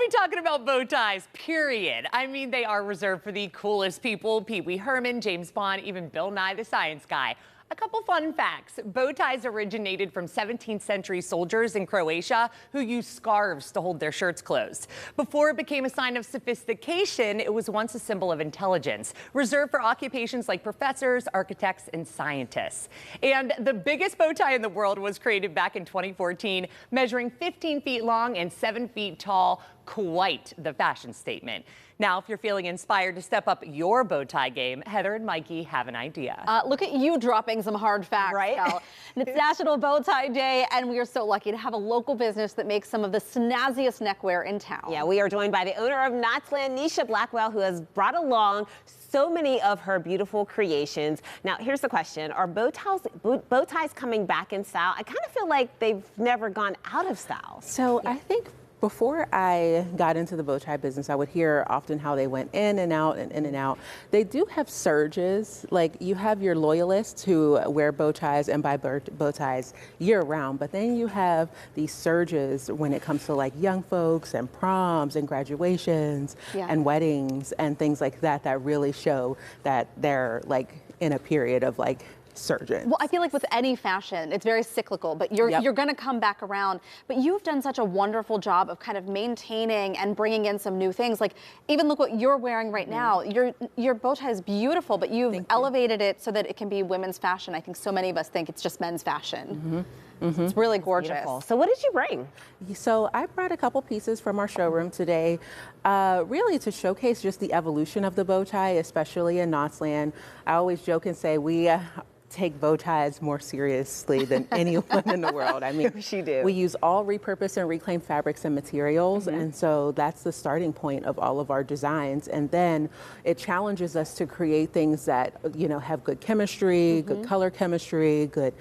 be talking about bow ties, period. I mean, they are reserved for the coolest people. Pee Wee Herman, James Bond, even Bill Nye the Science Guy. A couple fun facts. Bow ties originated from 17th century soldiers in Croatia who used scarves to hold their shirts closed. Before it became a sign of sophistication, it was once a symbol of intelligence, reserved for occupations like professors, architects, and scientists. And the biggest bow tie in the world was created back in 2014, measuring 15 feet long and 7 feet tall. Quite the fashion statement. Now, if you're feeling inspired to step up your bow tie game, Heather and Mikey have an idea. Look at you dropping some hard facts, right? It's National Bow Tie Day, and we are so lucky to have a local business that makes some of the snazziest neckwear in town. Yeah, we are joined by the owner of Knotzland, Nisha Blackwell, who has brought along so many of her beautiful creations. Now, here's the question. Are bow ties coming back in style? I kind of feel like they've never gone out of style. So I think before I got into the bow tie business, I would hear often how they went in and out and in and out. They do have surges. Like, you have your loyalists who wear bow ties and buy bow ties year round, but then you have these surges when it comes to like young folks and proms and graduations and weddings and things like that, that really show that they're like in a period of like surgeons. Well, I feel like with any fashion, it's very cyclical, but you're going to come back around. But you've done such a wonderful job of kind of maintaining and bringing in some new things. Like, even look what you're wearing right now. Your bow tie is beautiful, but you've elevated it so that it can be women's fashion. I think so many of us think it's just men's fashion. It's really gorgeous. Beautiful. So what did you bring? So I brought a couple pieces from our showroom today, really to showcase just the evolution of the bow tie, especially in Knotzland. I always joke and say we take bow ties more seriously than anyone in the world. I mean, we use all repurposed and reclaimed fabrics and materials, and so that's the starting point of all of our designs. And then it challenges us to create things that, you know, have good chemistry, good color chemistry, good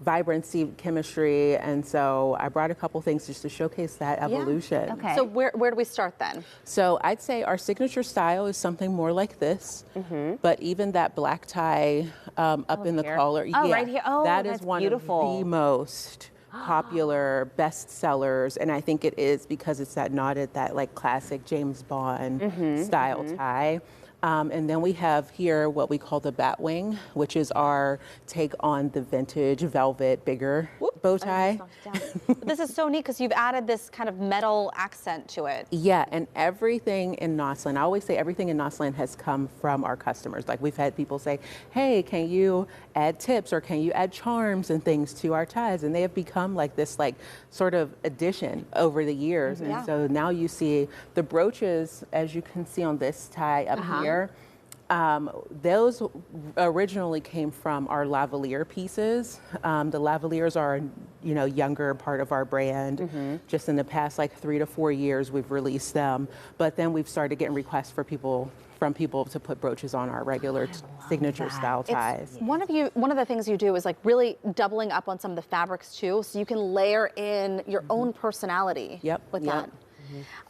vibrancy chemistry, and so I brought a couple things just to showcase that evolution. Okay. So where do we start then? So I'd say our signature style is something more like this, but even that black tie up in the collar, right here. Oh, that is one of the most popular best sellers, and I think it is because it's that knotted, that like classic James Bond style tie. And then we have here what we call the batwing, which is our take on the vintage velvet bigger bow tie. This is so neat because you've added this kind of metal accent to it. Yeah, and everything in Knotzland, I always say everything in Knotzland has come from our customers. Like, we've had people say, hey, can you add tips or can you add charms and things to our ties? And they have become like this like sort of addition over the years. And so now you see the brooches, as you can see on this tie up here. Those originally came from our lavalier pieces. The lavaliers are, you know, younger part of our brand. Just in the past like 3 to 4 years, we've released them. But then we've started getting requests from people to put brooches on our regular signature style ties. One of the things you do is like really doubling up on some of the fabrics too, so you can layer in your own personality with that.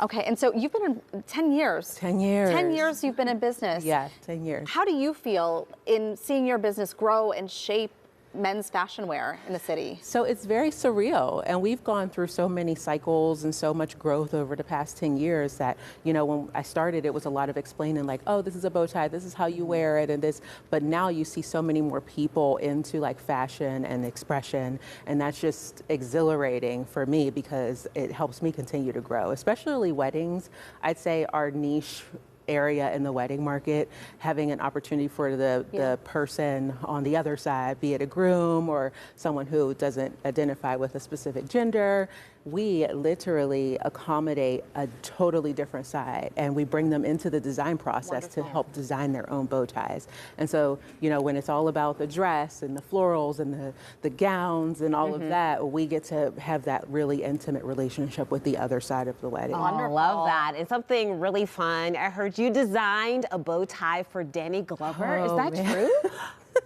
Okay, and so you've been in 10 years. 10 years. 10 years you've been in business. Yeah, 10 years. How do you feel in seeing your business grow and shape men's fashion wear in the city? So it's very surreal, and we've gone through so many cycles and so much growth over the past 10 years that, you know, when I started, it was a lot of explaining like, oh, this is a bow tie, this is how you wear it, and this, but now you see so many more people into like fashion and expression, and that's just exhilarating for me because it helps me continue to grow, especially weddings. I'd say our niche area in the wedding market, having an opportunity for the person on the other side, be it a groom or someone who doesn't identify with a specific gender, we literally accommodate a totally different side, and we bring them into the design process to help design their own bow ties. And so, you know, when it's all about the dress and the florals and the gowns and all of that, we get to have that really intimate relationship with the other side of the wedding. Oh, I love that. And something really fun, I heard you designed a bow tie for Danny Glover. Is that true?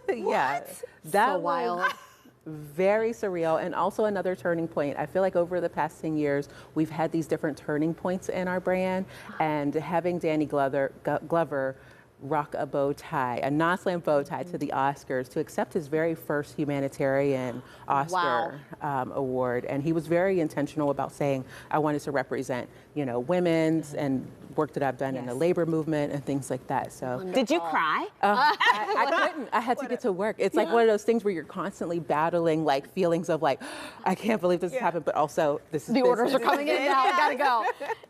Yeah. That so wild. Very surreal, and also another turning point. I feel like over the past 10 years, we've had these different turning points in our brand, and having Danny Glover rock a bow tie, a Knotzland bow tie to the Oscars to accept his very first humanitarian Oscar award. And he was very intentional about saying, I wanted to represent, you know, women's and work that I've done in the labor movement and things like that. So did you cry? I couldn't. I had to get to work. It's like one of those things where you're constantly battling like feelings of like, I can't believe this has happened, but also this is the orders business. are coming in now. I gotta go.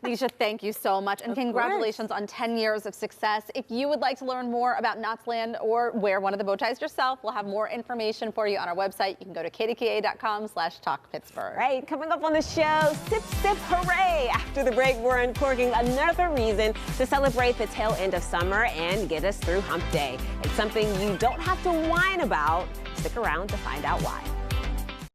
Nisha, thank you so much, and congratulations on 10 years of success. If you would like to learn more about Knotzland or wear one of the bow ties yourself, we'll have more information for you on our website. You can go to kdka.com/talkpittsburgh. Right, coming up on the show, sip, sip, hooray! After the break, we're uncorking another reason to celebrate the tail end of summer and get us through hump day. It's something you don't have to whine about. Stick around to find out why.